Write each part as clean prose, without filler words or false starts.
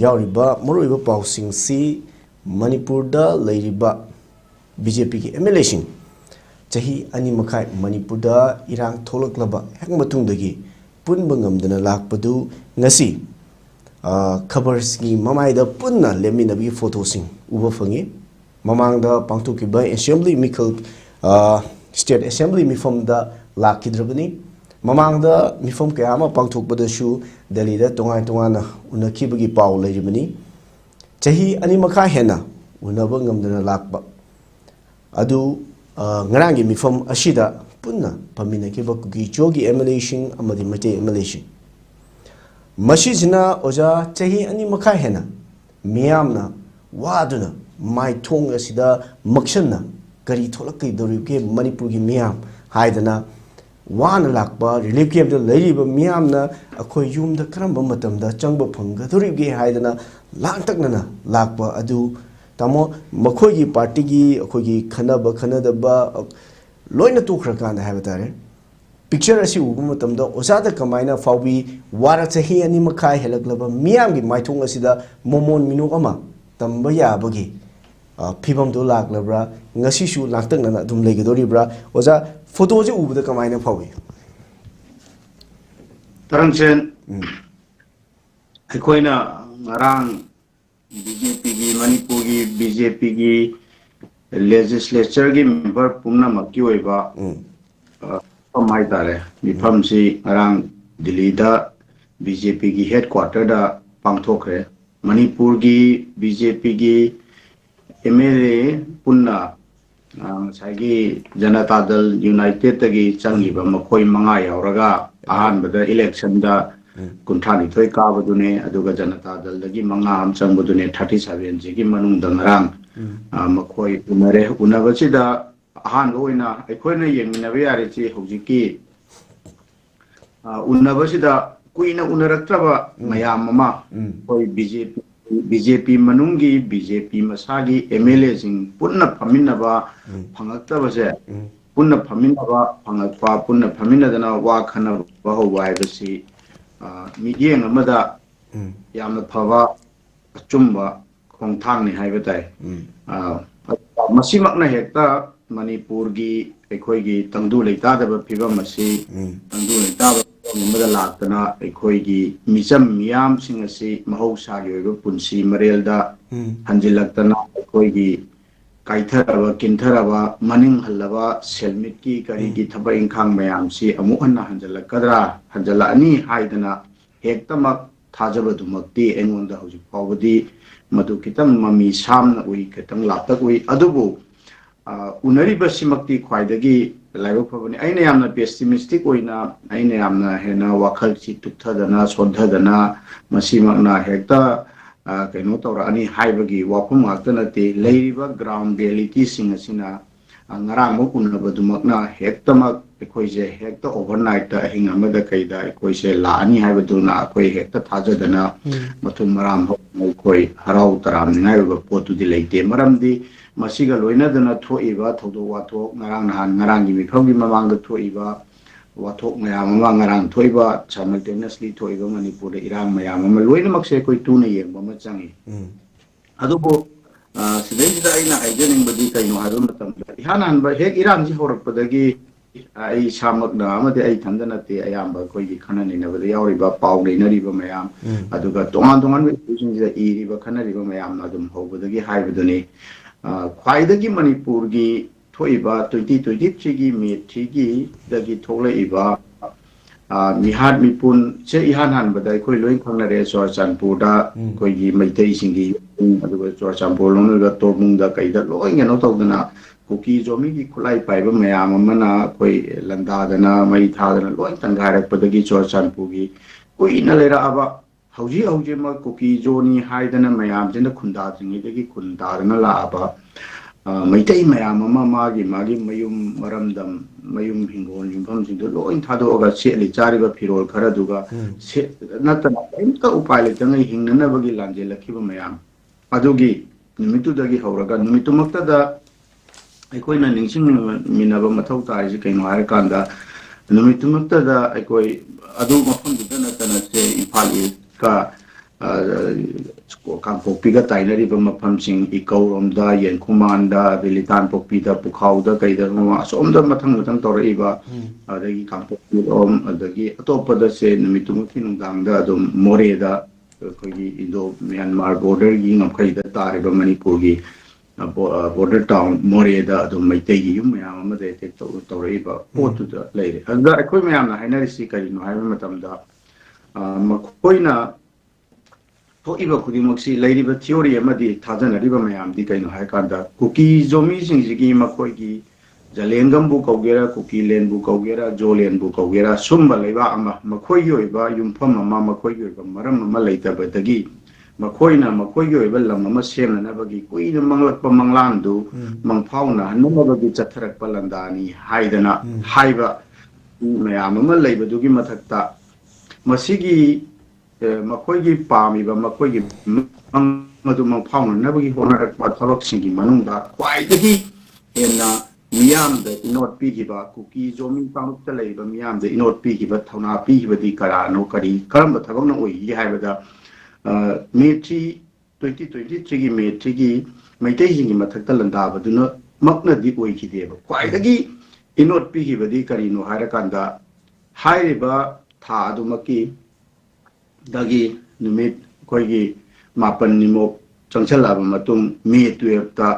यावरिबा मरुइबा पाउसिंग सी मणिपुर दा लेरिबा बीजेपी की एमएलए सिंह चाही अनि मखाई मणिपुर दा इरांग थोलकलबा हेक मतुंगदगी पुनबा ngamdana lakpadu ngasi खबर्स की ममाइदा पुन्ना लेमिनबी फोटो सिंह उबा फंगी ममांगदा पांगथोकिबा असेंबली मिखल स्टेट असेंबली मिफमदा लाखिद्रबनी ममांगदा मिफम कयामा पांगथोकबदसु दिल्लीदा तोंगाय तोंगाना उनखिबगी पाव लेरिबनी चाही अनि मखा हेना उनबा ngamdana lakpa adu ngaranggi mifam asida punna paminakiba kugi jogi MLA sing amadi mate MLA sing मशीजना ओजा चाही अनि मखा हेना मियामना वादुना माइ थोंग असिदा मक्सनना करी थोलकै दोरिके मणिपुर की मियाम हाइदना वान लाकबा रिलीफ कैंप द लैरिबा मियामना अखोय युमदा करंबा मतमदा चंगबा फंगदोरिगे हाइदना लांतकना लाकबा अदु तमो मखोयगी पार्टी की अखोयगी खनबा खनदबा लोइना तोखरकान हाइबा तारे पिक्चर असी उबा मतमदा ओजादा कमाइना फाउबी वारा चाही अनि मखाय हेलकलबा मियामगी माइथोंग असिदा मोमोन मिनुक अमा तंबा याबगी फिबम दो लाकलब्रा ngasisu लांतकना दुम लेगदोरिब्रा ओजा फोटो जे उबदा कमाइना फाउबी तरंगसेन अखोइना ngarang बीजेपी की मणिपुर की बीजेपी की लेजिस्लेचर की मेंबर पुमना मक्की होइबा माइ तारे मिफम से ngarang दिल्ली दा बीजेपी की हेडक्वार्टर दा पांगथोखरे मणिपुर की बीजेपी की एमएलए पुन्ना साइगी जनता दल यूनाइटेड तगी चंगलिबा मखोय मंगा यावरगा अहानबदा इलेक्शन दा कुंठानी थोय काबदुने अदुगा जनता दल दगी मंगा हम चंगबदुने 37 जी की मनुंग दंगरांग मखोय उनरे उनबसिदा अहान ओइना अखोयना येंगिनबे यारेची हौजिकी उनबसिदा कुइना उनरक्त्रबा मयाम ममा कोई बीजेपी मनुंगी बीजेपी मसागी एमएलए सिंह पुन्ना फमिनबा फंगक्तबसे पुन्ना फमिनबा फंगक्पा पुन्ना फमिनदना वा खनबा होवायबसी मीडियम अमदा यामना फवा अचुम्बा खोंथांगनि हाइबताय मसिमकना हेक्ता मणिपुर की अखोई की तंगदू लेतादब फिबम असी तंगदू लेताब मदा लाक्तना अखोई की मिचम मियाम सिंह असी महौसागी ओइबा पुंसी मरेलदा हंजिलक्तना अखोई की काइथरबा किंथरबा मनिंग हल्लबा सेलमिट की करी की थबा इंखांग मयाम सी अमुक हन्ना हंजलकदरा हंजलानी हाइदना हेक्तमक थाजबदुमक्ति एंगोंदा हौजिक फावबदी मदु कितम ममी सामना उई कितम लातक उई अदुबु उनरीबसिमक्ति ख्वाइदगी लाइव फबनी आइना यामना पेसिमिस्टिक ओइना आइना यामना हेना वाखल सी तुक्थदना सोधदना मसिमकना हेक्ता कइनो तौरा अनि हाइबगी वाफम गाक्तनते लेरिबा ग्राउंड रियलिटी सिंग असिना ngarang mo unabadumagna hektamak ekoise hekta overnight ta hinga mada kaida ekoise la ani haibaduna akoi hekta thajadana mathum maram koi harau taram ningai ba potu di leite maramdi masiga loina dana thoiba thodo wathok ngarang nahan ngarang gi mifamgi mamang da thoiba wathok mayam ma ngarang thoiba simultaneously thoiba manipur da irang mayam ma loina makse koi tu na yeng ba ma changi adubo सिदैसिदा आइना हाइजनिंगबदी कइनो हारो मतम इहानानबा हेक Iran जी होरकपदगी आई सामकना अमदे आई थंदनते अयामबा कोइगी खननिनबदा यावरिबा पाव लेनरिबा मयाम अदुगा तोंगान तोंगान इशुसिंगदा इरिबा खनरिबा मयामना दुम होबदगी हाइबदनी ख्वाइदगी मणिपुर की थोइबा 2023 की मे 3 की दगी थोलइबा मिहाद मिपुन से इहानान बदाई कोई lion खंगनरे चुरचांदपुरदा कोइगी Meitei सिंगी अदुगा Churachandpur लोनगा तोरमुंगदा कइदा lion गनो तौदना कुकी जोमी की खुलाई पाइबा मयाम अमना कोई लंदादना मई थादना लोइन तंगारकपदगी चुरचांदपुरगी कोई न लेरा अबा हौजी हौजे म कुकी जोनी हाइदना मयाम जिना खुंदाद्रिंगदगी खुंदादना लाअबा मैतै मयाम अमा मागी मयुम मरमदम मयुम हिंगोल युंफम सिंदो लोइन थादोगा सेली चारिबा फिरोल खरदुगा से नतना एमता उपाय लेतंगै हिंगननबगी लांजेलखिबा मयाम अदुगी नुमितुदगी हौरगा नुमितुमक्तदा अखोइना निंसिंग मिनबा मथौ तारिसि कइनो हारकांदा नुमितुमक्तदा अखोइ अदु मफमदुदा नतना से इम्फाल का कांपोक्पीगा ताइनरीब मफमसिंग इकौरोमदा येनखुमानदा बिलितान पोक्पीदा पुखाउदा कईदा असोमदा मथंग मथंग तौरईबा अदगी कांपोक्पीरोम अदगी अतोपदा से नुमितुमुकी नुंगांगदा अदुम मोरेदा अखोगी इंडो म्यांमार बॉर्डर की ngapkhaida तारिबा मणिपुर की border town मोरेदा अदुम मैतेगी युम मयाम अमदे टेक तौरईबा पोतुदा लेरे अदा अखोई मयामना हाइनरिसी करिनो हाइबा मतमदा मखोइना थोइबा खुदिमक्सी लैरिबा थियोरी अमदी थाजनरिबा मयामदी कइनो हाइकांदा कुकी जोमी सिंगजिगी मखोइगी जलेंगम बु कौगेरा कुकी लेन बु कौगेरा जोलेन बु कौगेरा सुम्बा लैबा अमा मखोइगी ओइबा युमफम अमा मखोइगी ओइबा मरम अमा लैतबदगी मखोइना मखोइगी ओइबा लम अमा सेमननबगी कुइना मंगलकपा मंगलांदु मंगफाउना हन्नमबगी चथरकपा लंदानी हाइदना हाइबा मयाम अमा लैबदुगी मथक्ता मसिगी मखोइगी पामीबा मखोइगी मदु मंगफाउननबगी होनरकपा थबकसिंगी मनुंगदा क्वाइदगी हेना मियामदा इनोट पीगिबा कुकी जोमी कांगुप्ता लैबा मियामदा इनोट पीगिबा थौना पीगिबदी करानो करी करम थबकना ओइगी हाइबदा मे 2023 की मे 3 की मैतेजिंगी मथक्ता लंदाबदुना मक्नदी ओइखिदेबा क्वाइदगी इनोट पीगिबदी करिनो हाइरकांदा हाइरिबा था अदुमकी दगी नुमित कोइगी मापन निमो चंगचलाबा मतुंग मे 12 ता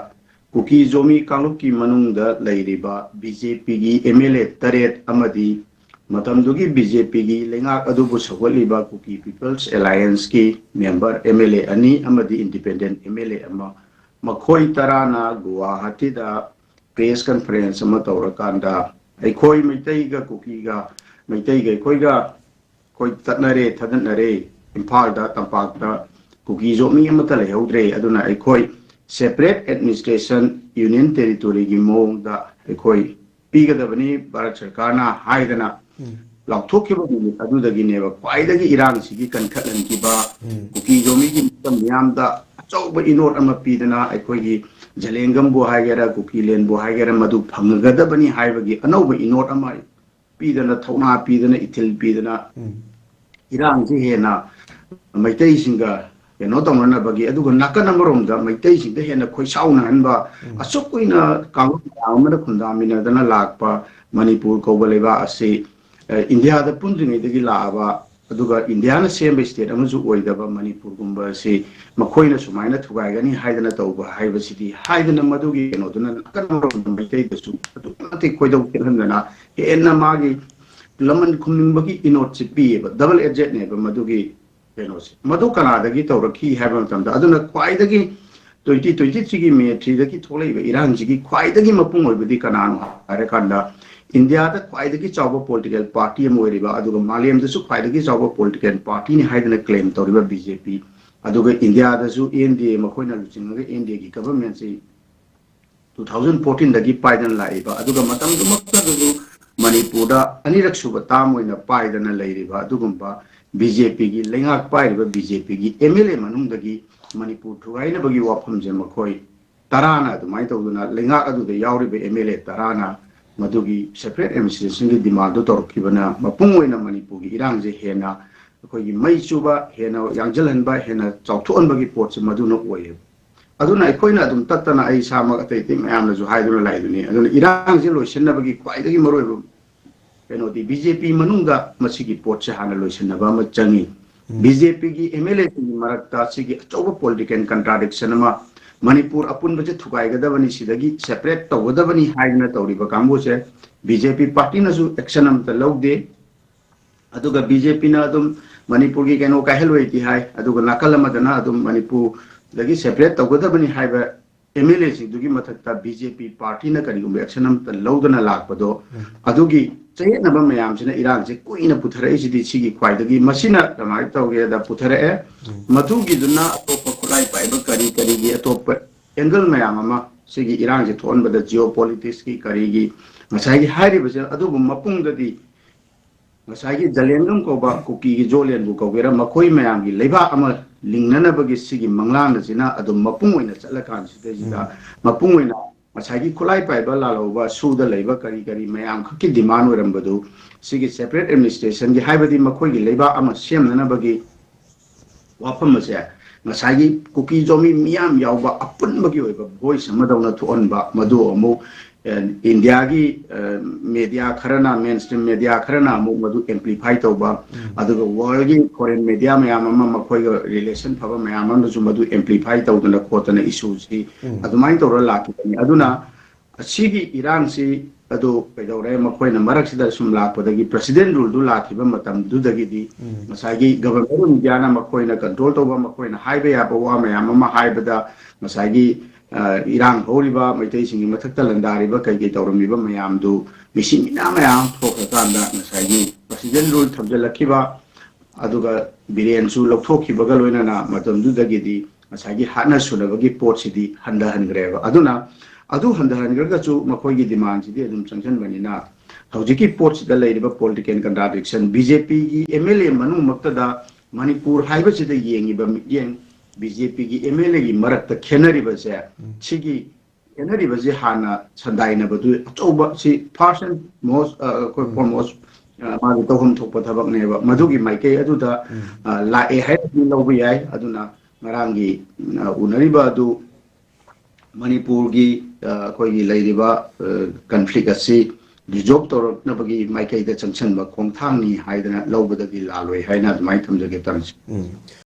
कुकी जोमी कांगलुप की मनुंगदा लैरिबा बीजेपी की एमएलए तरेट अमदी मतमदुगी बीजेपी की लेंगाक अदुबु सगोलिबा कुकी पीपल्स अलायंस की मेंबर एमएलए अनि अमदी इंडिपेंडेंट एमएलए अमा मखोई तराना गुवाहाटीदा प्रेस कॉन्फ्रेंस अमा तौरकांदा अखोई मैतैगा कुकीगा मैतैगा अखोइगा कोई तत्नरे थदनरे इम्फालदा तंपाकदा कुकी जोमी अमता लेहौद्रे अदुना अखोई सेपरेट एडमिनिस्ट्रेशन यूनियन टेरिटोरी की मोंगदा अखोई पीगदबनी भारत सरकार ना हाइदना लाउथोखिबा मिनिट अदुदगिनेबा क्वाइदगी इरांगसिगी कनखलनकिबा कुकी जोमी की मियामदा अचौबा इनोट अमा पीदना अखोइगी जलेंगम बु हाइगेरा कुकी लेन बु हाइगेरा मदु फंगगदबनी हाइबगी अनौबा इनोट अमा पीदना थौना पीदना इथिल पीदना इरांगजी हेना मैतैसिंगा केनो तौननबगी अदुगा नाकन अमरोमदा मैतैसिंगदा हेना खोइसाउना हनबा असुकुइना कांगुप आमदा खुंदामिनदना लाकपा मणिपुर कौबलेबा असे इंडिया दा पुंद्रिङैदगी लाबा अदुगा इंडिया ना सेम स्टेट अमजु ओइदबा मणिपुर गुंबा से मखोइना सुमाइना थुगाइगनी हाइदना तौबा हाइबसिदी हाइदना मदुगी केनोदना नाकन अमरोमदा मैतैदसु अदुनाते खोइदौ केनहनना हेना मागी लमन खुमिंबगी इनोट से पीएबा डबल एजेट नेबा मदुगी केनोसे मदु कनादगी तौरखी हाइबा मतमदा अदुना क्वाइदगी 2023 की मे 3 दगी थोलैबा इरांजिगी क्वाइदगी मपुंग ओइबदी कनानो हाइरकांदा इंडिया दा क्वाइदगी चावबा पॉलिटिकल पार्टी अम ओइरिबा अदुगा मालेमदसु क्वाइदगी चावबा पॉलिटिकल पार्टी नि हाइदना क्लेम तौरिबा बीजेपी अदुगा इंडिया दसु एनडीए मखोइना लुचिंगगा एनडीए की गवर्नमेंट से 2014 दगी पाइदन लाइबा अदुगा मतमदुमक्तदु मणिपुर अनिरक सुब ताम ओइना पाइदना लैरिबा अदुगुंबा बीजेपी की लेंगाक पाइरिबा बीजेपी की एमएलए मनुंगदगी मणिपुर थुगाइनबगी वाफमजे मखोइ तराना अदुमाइ तौदुना लेंगाक अदुदा यावरिबा एमएलए तराना मदुगी सेपरेट एडमिनिस्ट्रेशन की डिमांड तौरखिबना मपुंग ओइना मणिपुर की इरांगजे हेना अखोइगी मई चुबा हेना यांजलहनबा हेना चाउथोनबगी पोटसे मदुना ओइए अदुना अखोइना अदुम तत्तना आई सामक अतैति मयामनजु हाइदुना लाइदुनी अदुना इरांगजे लोइसनबगी क्वाइदगी मरोइबा केनोदी बीजेपी मनुंगा मसिगी पोटसे हाना लोइसनबा म चंगी बीजेपी की एमएलए की मरक्ता सिगी अचौबा पॉलिटिकल कंट्राडिक्शन अमा मणिपुर अपुनबजे थुगाइगदबनी सिदगी सेपरेट तौगदबनी हाइना तौरिबा कांगोसे बीजेपी पार्टी नसु एक्शन अमता लौदे अदुगा बीजेपी ना अदुम मणिपुर की केनो काहेलोइति हाइ अदुगा नाकल अमदना अदुम मणिपुर दगी सेपरेट तौगदबनी हाइबा एमएलए सिदुगी मथक्ता बीजेपी पार्टी ना करिगुम एक्शन अमता लौदना लाकपदो अदुगी चयेनबा मयामसिना इरांगसे कुइना पुथरैसिदि सिगी क्वाइदगी मसिना कमाइ तौगेदा पुथरए मधुगिदुना अतोपा खुलाई पाइबा करी करीगी अतोपा एंगल मयाम अमा सिगी इरांगसे थोनबदा जियोपॉलिटिक्स की करीगी मसाइगी हाइरिबसे अदुगु मपुंगददी मसाइगी जलेंगम कोबा कुकी की जोलेनबु कौगेरा मखोइ मयामगी लेबा अमा लिंगननबगी सिगी मंगलांगसिना अदुम मपुंग ओइना चलकांसिदा मपुंग ओइना मसाइगी खुलाई पाइबा लालौबा सुदा लेबा करी करी मयाम खकी डिमांड ओरमबदु सिगी सेपरेट एडमिनिस्ट्रेशन की हाइबदी मखोइगी लेबा अमा सेमननबगी ꯋꯥꯐꯝ ꯑꯁꯦ ꯉꯁꯥꯏꯒꯤ ꯀꯨꯀꯤ ꯖꯣꯃꯤ ꯃꯤꯌꯥꯝ ꯌꯥꯎꯕ ꯑꯄꯨꯟꯕꯒꯤ ꯑꯣꯏꯕ ꯚꯣꯏꯁ ꯑꯃꯗꯧꯅ ꯊꯣꯛꯍꯟꯕ ꯃꯗꯨ ꯑꯃꯨꯛ ꯏꯟꯗꯤꯌꯥꯒꯤ ꯃꯦꯗꯤꯌꯥ ꯈꯔꯅ ꯃꯦꯟ ꯁ꯭ꯇ꯭ꯔꯤꯝ ꯃꯦꯗꯤꯌꯥ ꯈꯔꯅ ꯑꯃꯨꯛ ꯃꯗꯨ ꯑꯦꯝꯄ꯭ꯂꯤꯐꯥꯏ ꯇꯧꯕ ꯑꯗꯨꯒ ꯋꯥꯔꯜꯒꯤ ꯐꯣꯔꯦꯟ ꯃꯦꯗꯤꯌꯥ ꯃꯌꯥꯝ ꯑꯃ ꯃꯈꯣꯏꯒ ꯔꯤꯂꯦꯁꯟ ꯐꯕ ꯃꯌꯥꯝ ꯑꯃꯅꯁꯨ ꯃꯗꯨ ꯑꯦꯝꯄ꯭ꯂꯤꯐꯥꯏ ꯇꯧꯗꯅ ꯈꯣꯠꯇꯅ ꯏꯁꯨꯁꯤ ꯑꯗꯨꯃꯥꯏꯅ ꯇꯧꯔ ꯂꯥꯛꯈꯤꯕꯅꯤ ꯑꯗꯨꯅ ꯑꯁꯤꯒꯤ ꯏꯔꯥꯡꯁꯤ ꯑꯗꯨ ꯀꯩꯗꯧꯔꯦ ꯃꯈꯣꯏꯅ ꯃꯔꯛꯁꯤꯗ ꯁꯨꯝ ꯂꯥꯛꯄꯗꯒꯤ ꯄ꯭ꯔꯦꯁꯤꯗꯦꯟ ꯔꯨꯜꯗꯨ ꯂꯥꯛꯈꯤꯕ ꯃꯇꯝꯗꯨꯗꯒꯤꯗꯤ ꯉꯁꯥꯏꯒꯤ ꯒꯕꯔꯟꯃꯦꯟꯠ ꯃꯤꯗꯤꯌꯥꯅ ꯃꯈꯣꯏꯅ ꯀꯟꯇ꯭ꯔꯣꯜ ꯇꯧꯕ ꯃꯈꯣꯏꯅ ꯍꯥꯏꯕ ꯌꯥꯕ ꯋꯥ ꯃꯌꯥꯝ ꯑꯃ ꯍꯥꯏꯕꯗ ꯉꯁꯥꯏꯒꯤ ꯏꯔꯥꯡ ꯍꯧꯔꯤꯕ ꯃꯩꯇꯩꯁꯤꯡꯒꯤ ꯃꯊꯛꯇ ꯂꯟꯗꯥꯔꯤꯕ ꯀꯩꯀꯩ ꯇꯧꯔꯝꯃꯤꯕ ꯃꯌꯥꯝꯗꯨ ꯃꯤꯁꯤ ꯃꯤꯅꯥ ꯃꯌꯥꯝ ꯊꯣꯛꯈ꯭ꯔꯀꯥꯟꯗ ꯉꯁꯥꯏꯒꯤ ꯄ꯭ꯔꯦꯁꯤꯗꯦꯟ ꯔꯨꯜ ꯊꯝꯖꯤꯜꯂꯛꯈꯤꯕ ꯑꯗꯨꯒ ꯕꯤꯔꯦꯟꯁꯨ ꯂꯧꯊꯣꯛꯈꯤꯕꯒ ꯂꯣꯏꯅꯅ ꯃꯇꯝꯗꯨꯗꯒꯤꯗꯤ ꯉꯁꯥꯏꯒꯤ ꯍꯥꯠꯅ ꯁꯨꯅꯕꯒꯤ ꯄꯣꯠꯁꯤꯗꯤ ꯍꯟꯊꯍꯟꯈ꯭ꯔꯦꯕ ꯑꯗꯨꯅ ꯑꯗꯨ ꯍꯟꯊꯍꯟꯈ꯭ꯔꯒꯁꯨ ꯃꯈꯣꯏꯒꯤ ꯗꯤꯃꯥꯟꯁꯤꯗꯤ ꯑꯗꯨꯝ ꯆꯪꯁꯤꯟꯕꯅꯤꯅ ꯍꯧꯖꯤꯛꯀꯤ ꯄꯣꯠꯁꯤꯗ ꯂꯩꯔꯤꯕ ꯄꯣꯂꯤꯇꯤꯀꯦꯜ ꯀꯟꯇ꯭ꯔꯥꯗꯤꯛꯁꯟ ꯕꯤꯖꯦꯄꯤꯒꯤ MLA ꯃꯅꯨꯡꯃꯛꯇꯗ ꯃꯅꯤꯄꯨꯔ ꯍꯥꯏꯕꯁꯤꯗ ꯌꯦꯡꯉꯤꯕ ꯃꯤꯠꯌꯦꯡ ꯕꯤꯖꯦꯄꯤꯒꯤ MLAꯒꯤ ꯃꯔꯛꯇ ꯈꯦꯠꯅꯔꯤꯕꯁꯦ ꯁꯤꯒꯤ ꯈꯦꯠꯅꯔꯤꯕꯁꯦ ꯍꯥꯟꯅ ꯁꯟꯗꯥꯏꯅꯕꯗꯨ ꯑꯆꯧꯕ ꯁꯤ ꯐꯥꯔꯁ ꯑꯦꯟ ꯃꯣꯁ ꯑꯩꯈꯣꯏ ꯐꯣꯔꯃꯣꯁ ꯃꯥꯒꯤ ꯇꯧꯐꯝ ꯊꯣꯛꯄ ꯊꯕꯛꯅꯦꯕ ꯃꯗꯨꯒꯤ ꯃꯥꯏꯀꯩ ꯑꯗꯨꯗ ꯂꯥꯛꯑꯦ ꯍꯥꯏꯕꯗꯤ ꯂꯧꯕ ꯌꯥꯏ ꯑꯗꯨꯅ ꯉꯔꯥꯡꯒꯤ ꯎꯅꯔꯤꯕ ꯑꯗꯨ ꯃꯅꯤꯄꯨꯔꯒꯤ ꯑꯩꯈꯣꯏꯒꯤ ꯂꯩꯔꯤꯕ ꯀꯟꯐ꯭ꯂꯤꯛ ꯑꯁꯤ ꯔꯤꯖꯣꯜꯕ ꯇꯧꯔꯛꯅꯕꯒꯤ ꯃꯥꯏꯀꯩꯗ ꯆꯪꯁꯤꯟꯕ ꯈꯣꯡꯊꯥꯡꯅꯤ ꯍꯥꯏꯗꯅ ꯂꯧꯕꯗꯗꯤ ꯂꯥꯜꯂꯣꯏ ꯍꯥꯏꯅ ꯑꯗꯨꯃꯥꯏꯅ ꯊꯝꯖꯒꯦ ꯇꯥꯔꯤꯁꯦ